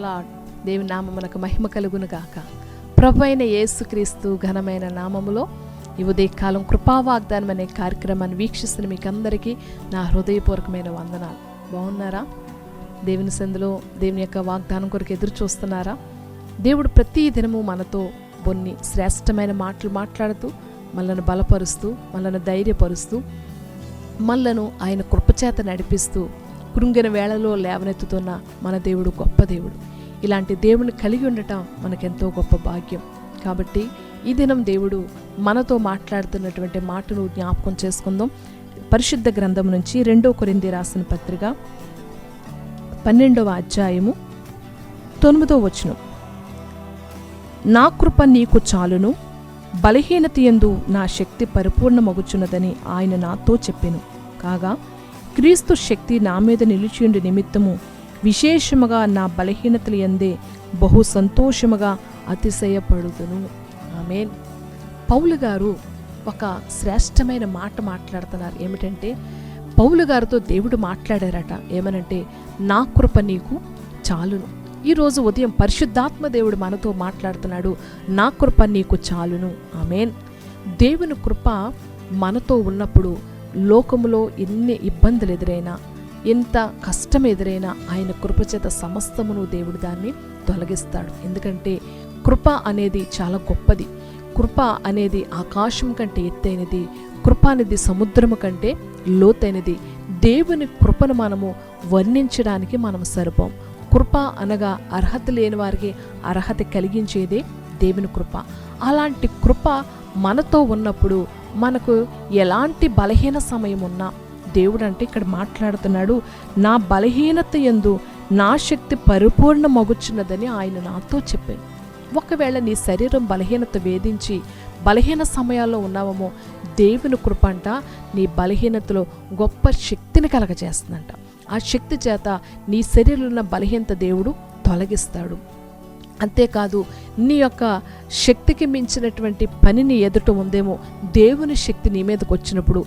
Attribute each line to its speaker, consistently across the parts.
Speaker 1: Lord. దేవుని నామమునకు మహిమ కలుగును గాక. ప్రభువైన యేసుక్రీస్తు ఘనమైన నామములో ఈ ఉదయకాలం కృపావాగ్దానం అనే కార్యక్రమాన్ని వీక్షిస్తున్న మీకు అందరికీ నా హృదయపూర్వకమైన వందనాలు. బాగున్నారా? దేవుని సందులో దేవుని యొక్క వాగ్దానం కొరకు ఎదురు చూస్తున్నారా? దేవుడు ప్రతి దినము మనతో కొన్ని శ్రేష్టమైన మాటలు మాట్లాడుతూ మనల్ని బలపరుస్తూ మనల్ని ధైర్యపరుస్తూ మనలను ఆయన కృపచేత నడిపిస్తూ కృంగిన వేళలో లేవనెత్తుతున్న మన దేవుడు గొప్ప దేవుడు. ఇలాంటి దేవుని కలిగి ఉండటం మనకెంతో గొప్ప భాగ్యం. కాబట్టి ఈ దినం దేవుడు మనతో మాట్లాడుతున్నటువంటి మాటను జ్ఞాపకం చేసుకుందాం. పరిశుద్ధ గ్రంథం నుంచి 2 కొరింథీ రాసిన పత్రిక 12వ అధ్యాయము 9వ వచనం. నా కృప నీకు చాలును, బలహీనత యందు నా శక్తి పరిపూర్ణమగుచున్నదని ఆయన నాతో చెప్పెను. కాగా క్రీస్తు శక్తి నా మీద నిలిచియుండి నిమిత్తము విశేషముగా నా బలహీనతలు యందే బహు సంతోషముగా అతిశయపడుదును. ఆమేన్. పౌలు గారు ఒక శ్రేష్టమైన మాట మాట్లాడుతున్నారు. ఏమిటంటే, పౌలు గారితో దేవుడు మాట్లాడారట. ఏమనంటే, నా కృప నీకు చాలును. ఈరోజు ఉదయం పరిశుద్ధాత్మ దేవుడు మనతో మాట్లాడుతున్నాడు. నా కృప నీకు చాలును. ఆమేన్. దేవుని కృప మనతో ఉన్నప్పుడు లోకములో ఎన్ని ఇబ్బందులు ఎదురైనా, ఎంత కష్టం ఎదురైనా ఆయన కృపచేత సమస్తమును దేవుడు దాన్ని తొలగిస్తాడు. ఎందుకంటే కృప అనేది చాలా గొప్పది. కృప అనేది ఆకాశం కంటే ఎత్తైనది. కృప అనేది సముద్రము కంటే లోతైనది. దేవుని కృపను మనము వర్ణించడానికి మనం సరిపోం. కృప అనగా అర్హత లేని వారికి అర్హత కలిగించేదే దేవుని కృప. అలాంటి కృప మనతో ఉన్నప్పుడు మనకు ఎలాంటి బలహీన సమయం ఉన్నా దేవుడు అంటే ఇక్కడ మాట్లాడుతున్నాడు, నా బలహీనత యందు నా శక్తి పరిపూర్ణమగుచున్నదని ఆయన నాతో చెప్పాను. ఒకవేళ నీ శరీరం బలహీనత వేధించి బలహీన సమయాల్లో ఉన్నావేమో, దేవుని కృప అంట నీ బలహీనతలో గొప్ప శక్తిని కలగజేస్తుందంట. ఆ శక్తి చేత నీ శరీరంలో ఉన్న బలహీనత దేవుడు తొలగిస్తాడు. అంతేకాదు, నీ యొక్క శక్తికి మించినటువంటి పనిని ఎదుట ఉందేమో, దేవుని శక్తి నీ మీదకి వచ్చినప్పుడు,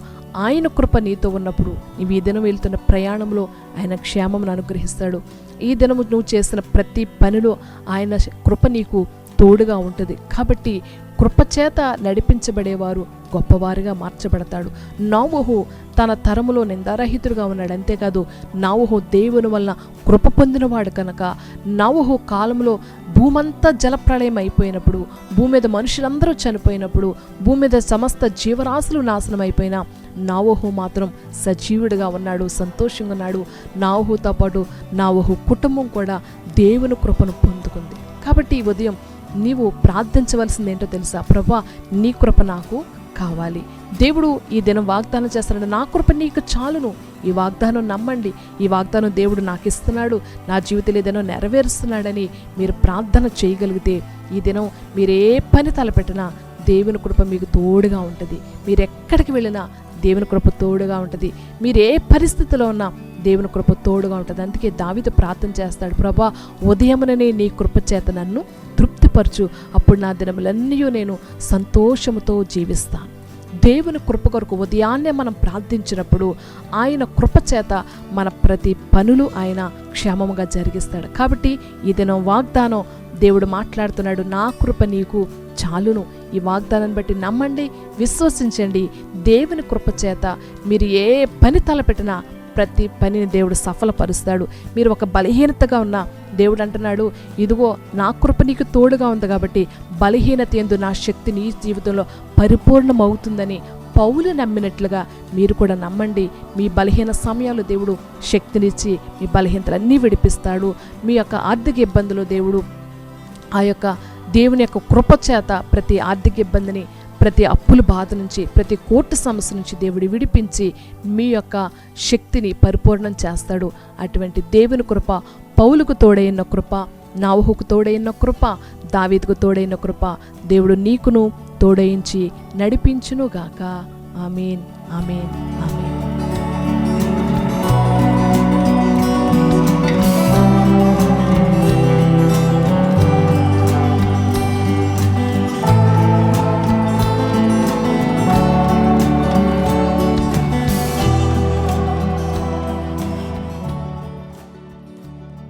Speaker 1: ఆయన కృప నీతో ఉన్నప్పుడు నీవు ఈ దినం వెళ్తున్న ప్రయాణంలో ఆయన క్షేమమును అనుగ్రహిస్తాడు. ఈ దినము నువ్వు చేసిన ప్రతి పనిలో ఆయన కృప నీకు తోడుగా ఉంటుంది. కాబట్టి కృపచేత నడిపించబడేవారు గొప్పవారుగా మార్చబడతాడు. నోవహు తన తరములో నిందారహితుడుగా ఉన్నాడు. అంతేకాదు, నోవహు దేవుని వలన కృప పొందినవాడు కనుక నోవహు కాలంలో భూమంతా జలప్రళయం అయిపోయినప్పుడు, భూమి మీద మనుషులందరూ చనిపోయినప్పుడు, భూమి మీద సమస్త జీవరాశులు నాశనం అయిపోయినా నోవహు మాత్రం సజీవుడిగా ఉన్నాడు, సంతోషంగా ఉన్నాడు. నోవహుతో పాటు నోవహు కుటుంబం కూడా దేవుని కృపను పొందుకుంది. కాబట్టి ఈ ఉదయం నీవు ప్రార్థించవలసింది ఏంటో తెలుసా? ప్రభువా, నీ కృప నాకు కావాలి. దేవుడు ఈ దినం వాగ్దానం చేస్తున్నాడు, నా కృప నీకు చాలును. ఈ వాగ్దానం నమ్మండి. ఈ వాగ్దానం దేవుడు నాకు ఇస్తున్నాడు, నా జీవితంలో ఏదైనా నెరవేరుస్తున్నాడని మీరు ప్రార్థన చేయగలిగితే ఈ దినం మీరు ఏ పని తలపెట్టినా దేవుని కృప మీకు తోడుగా ఉంటుంది. మీరు ఎక్కడికి వెళ్ళినా దేవుని కృప తోడుగా ఉంటుంది. మీరు ఏ పరిస్థితిలో ఉన్నా దేవుని కృప తోడుగా ఉంటుంది. అందుకే దావీదు ప్రార్థన చేస్తాడు, ప్రభువా, ఉదయముననే నీ కృప చేత నన్ను తృప్తిపరచు, అప్పుడు నా దినములన్నీ నేను సంతోషముతో జీవిస్తాను. దేవుని కృప కొరకు ఉదయాన్నే మనం ప్రార్థించినప్పుడు ఆయన కృప చేత మన ప్రతి పనులు ఆయన క్షేమముగా జరిగిస్తాడు. కాబట్టి ఈ దినం వాగ్దానం దేవుడు మాట్లాడుతున్నాడు, నా కృప నీకు చాలును. ఈ వాగ్దానాన్ని బట్టి నమ్మండి, విశ్వసించండి. దేవుని కృప చేత మీరు ఏ పని తలపెట్టినా ప్రతి పనిని దేవుడు సఫలపరుస్తాడు. మీరు ఒక బలహీనతగా ఉన్న దేవుడు అంటున్నాడు, ఇదిగో నా కృప నీకు తోడుగా ఉంది కాబట్టి బలహీనత యందు నా శక్తి నీ జీవితంలో పరిపూర్ణమవుతుందని పౌలు నమ్మినట్లుగా మీరు కూడా నమ్మండి. మీ బలహీన సమయాలు దేవుడు శక్తినిచ్చి మీ బలహీనతలన్నీ విడిపిస్తాడు. మీ యొక్క ఆర్థిక ఇబ్బందులు దేవుడు ఆ యొక్క దేవుని యొక్క కృప చేత ప్రతి ఆర్థిక ఇబ్బందిని, ప్రతి అప్పుల బాధ నుంచి, ప్రతి కోర్టు సమస్య నుంచి దేవుడు విడిపించి మీ యొక్క శక్తిని పరిపూర్ణం చేస్తాడు. అటువంటి దేవుని కృప, పౌలుకు తోడైన కృప, నోవహుకు తోడైన కృప, దావీదుకు తోడైన కృప దేవుడు నీకును తోడయించి నడిపించునుగాక. ఆమేన్, ఆమేన్, ఆమేన్.